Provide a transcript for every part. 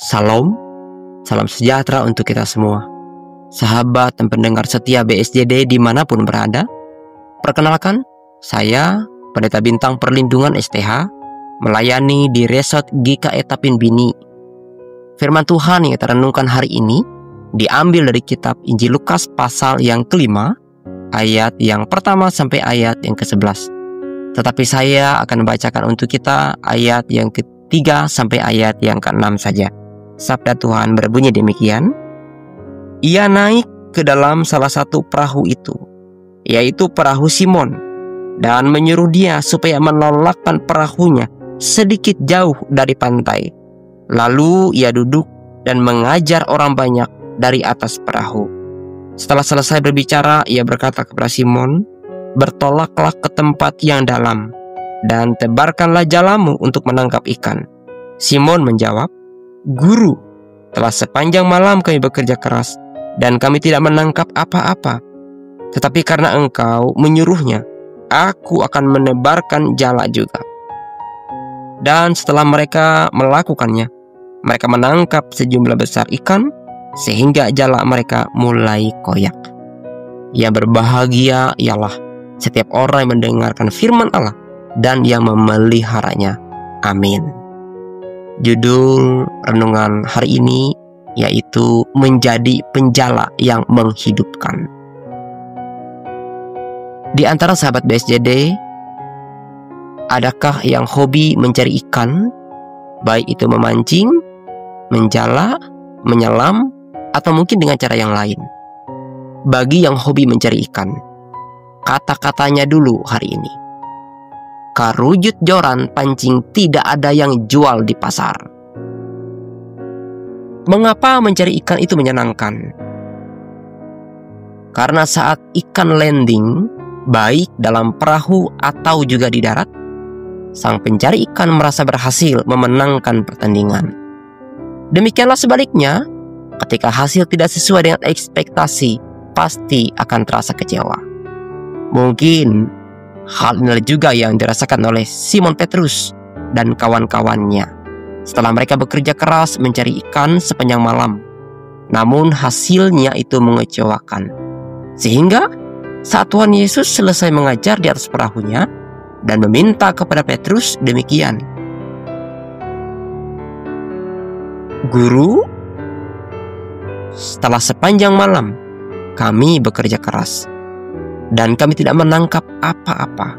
Salam, salam sejahtera untuk kita semua. Sahabat dan pendengar setia BSJD dimanapun berada. Perkenalkan, saya Pendeta Bintang Perlindungan STH, melayani di Resort GKE Tapin Bini. Firman Tuhan yang kita renungkan hari ini diambil dari kitab Injil Lukas pasal yang kelima, ayat yang pertama sampai ayat yang ke-11. Tetapi saya akan membacakan untuk kita ayat yang ketiga sampai ayat yang ke-6 saja. Sabda Tuhan berbunyi demikian. Ia naik ke dalam salah satu perahu itu, yaitu perahu Simon, dan menyuruh dia supaya menolakkan perahunya sedikit jauh dari pantai. Lalu ia duduk dan mengajar orang banyak dari atas perahu. Setelah selesai berbicara, ia berkata kepada Simon, "Bertolaklah ke tempat yang dalam, dan tebarkanlah jalamu untuk menangkap ikan." Simon menjawab, "Guru, telah sepanjang malam kami bekerja keras, dan kami tidak menangkap apa-apa. Tetapi karena Engkau menyuruhnya, aku akan menebarkan jala juga." Dan setelah mereka melakukannya, mereka menangkap sejumlah besar ikan, sehingga jala mereka mulai koyak. Yang berbahagia ialah setiap orang yang mendengarkan firman Allah dan yang memeliharanya. Amin. Judul renungan hari ini yaitu menjadi penjala yang menghidupkan. Di antara sahabat BSJD, adakah yang hobi mencari ikan, baik itu memancing, menjala, menyelam, atau mungkin dengan cara yang lain? Bagi yang hobi mencari ikan, kata-katanya dulu hari ini. Karujut joran pancing tidak ada yang jual di pasar. Mengapa mencari ikan itu menyenangkan? Karena saat ikan landing, baik dalam perahu atau juga di darat, sang pencari ikan merasa berhasil memenangkan pertandingan. Demikianlah sebaliknya, ketika hasil tidak sesuai dengan ekspektasi, pasti akan terasa kecewa. Mungkin hal inilah juga yang dirasakan oleh Simon Petrus dan kawan-kawannya setelah mereka bekerja keras mencari ikan sepanjang malam. Namun hasilnya itu mengecewakan. Sehingga saat Tuhan Yesus selesai mengajar di atas perahunya dan meminta kepada Petrus demikian, "Guru, setelah sepanjang malam kami bekerja keras dan kami tidak menangkap apa-apa.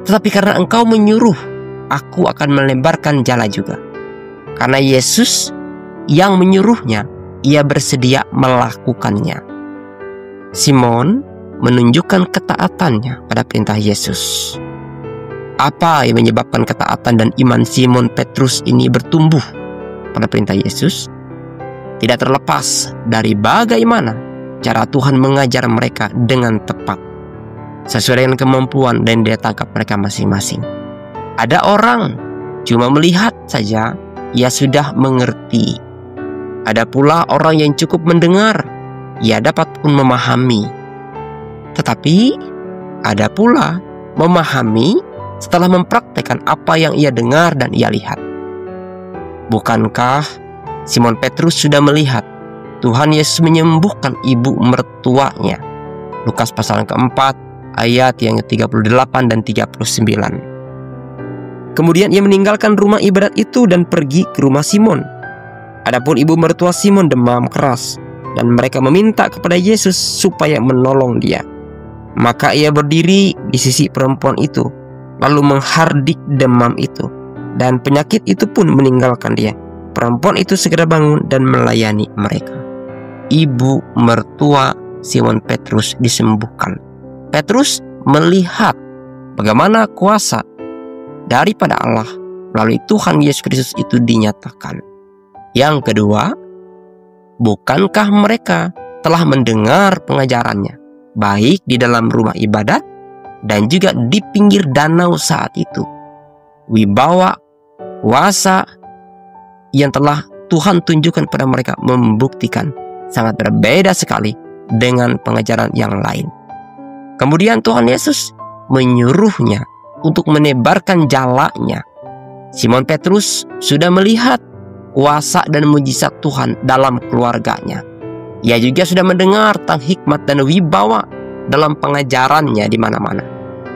Tetapi karena Engkau menyuruh, aku akan melebarkan jala juga." Karena Yesus yang menyuruhnya, ia bersedia melakukannya. Simon menunjukkan ketaatannya pada perintah Yesus. Apa yang menyebabkan ketaatan dan iman Simon Petrus ini bertumbuh pada perintah Yesus? Tidak terlepas dari bagaimana cara Tuhan mengajar mereka dengan tepat, sesuai dengan kemampuan dan daya tangkap mereka masing-masing. Ada orang cuma melihat saja, ia sudah mengerti. Ada pula orang yang cukup mendengar, ia dapat pun memahami. Tetapi ada pula memahami setelah mempraktekkan apa yang ia dengar dan ia lihat. Bukankah Simon Petrus sudah melihat Tuhan Yesus menyembuhkan ibu mertuanya? Lukas pasal yang keempat, ayat yang ke-38 dan 39. Kemudian ia meninggalkan rumah ibadat itu dan pergi ke rumah Simon. Adapun ibu mertua Simon demam keras, dan mereka meminta kepada Yesus supaya menolong dia. Maka ia berdiri di sisi perempuan itu, lalu menghardik demam itu, dan penyakit itu pun meninggalkan dia. Perempuan itu segera bangun dan melayani mereka. Ibu mertua Simon Petrus disembuhkan. Petrus melihat bagaimana kuasa daripada Allah melalui Tuhan Yesus Kristus itu dinyatakan. Yang kedua, bukankah mereka telah mendengar pengajarannya, baik di dalam rumah ibadat dan juga di pinggir danau saat itu? Wibawa, kuasa yang telah Tuhan tunjukkan pada mereka membuktikan sangat berbeda sekali dengan pengajaran yang lain. Kemudian Tuhan Yesus menyuruhnya untuk menebarkan jalanya. Simon Petrus sudah melihat kuasa dan mujizat Tuhan dalam keluarganya. Ia juga sudah mendengar tentang hikmat dan wibawa dalam pengajarannya di mana-mana.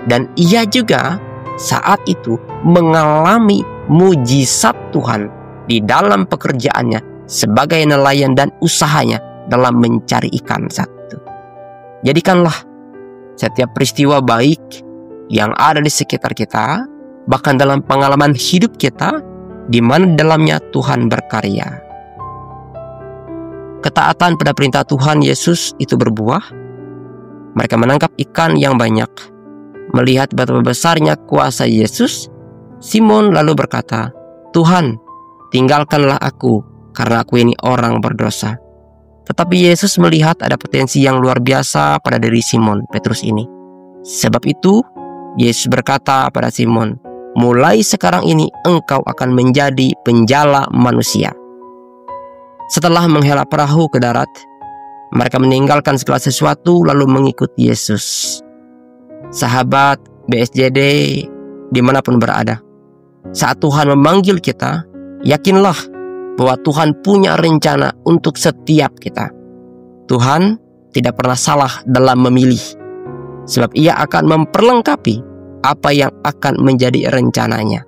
Dan ia juga saat itu mengalami mujizat Tuhan di dalam pekerjaannya sebagai nelayan dan usahanya dalam mencari ikan saat itu. Jadikanlah setiap peristiwa baik yang ada di sekitar kita, bahkan dalam pengalaman hidup kita, di mana dalamnya Tuhan berkarya. Ketaatan pada perintah Tuhan Yesus itu berbuah. Mereka menangkap ikan yang banyak. Melihat betapa besarnya kuasa Yesus, Simon lalu berkata, "Tuhan, tinggalkanlah aku, karena aku ini orang berdosa." Tetapi Yesus melihat ada potensi yang luar biasa pada diri Simon Petrus ini. Sebab itu, Yesus berkata pada Simon, "Mulai sekarang ini engkau akan menjadi penjala manusia." Setelah menghela perahu ke darat, mereka meninggalkan segala sesuatu lalu mengikuti Yesus. Sahabat BSJD dimanapun berada, saat Tuhan memanggil kita, yakinlah bahwa Tuhan punya rencana untuk setiap kita. Tuhan tidak pernah salah dalam memilih, sebab Ia akan memperlengkapi apa yang akan menjadi rencananya.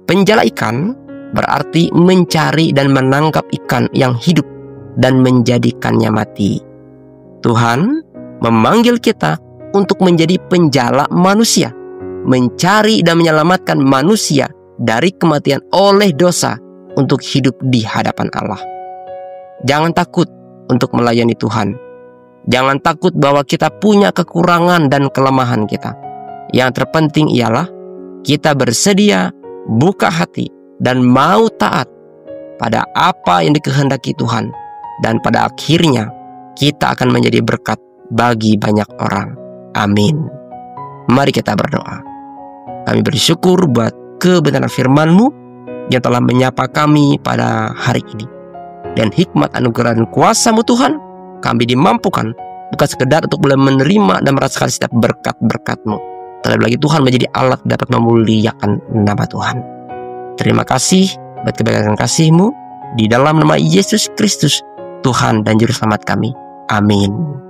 Penjala ikan berarti mencari dan menangkap ikan yang hidup dan menjadikannya mati. Tuhan memanggil kita untuk menjadi penjala manusia, mencari dan menyelamatkan manusia dari kematian oleh dosa untuk hidup di hadapan Allah. Jangan takut untuk melayani Tuhan. Jangan takut bahwa kita punya kekurangan dan kelemahan kita. Yang terpenting ialah kita bersedia, buka hati, dan mau taat pada apa yang dikehendaki Tuhan. Dan pada akhirnya kita akan menjadi berkat bagi banyak orang. Amin. Mari kita berdoa. Kami bersyukur buat kebenaran firman-Mu yang telah menyapa kami pada hari ini. Dan hikmat anugerah dan kuasa-Mu Tuhan, kami dimampukan bukan sekedar untuk boleh menerima dan merasakan setiap berkat-berkat-Mu, terlebih lagi Tuhan menjadi alat dapat memuliakan nama Tuhan. Terima kasih buat kebaikan kasih-Mu, di dalam nama Yesus Kristus, Tuhan dan Juru Selamat kami. Amin.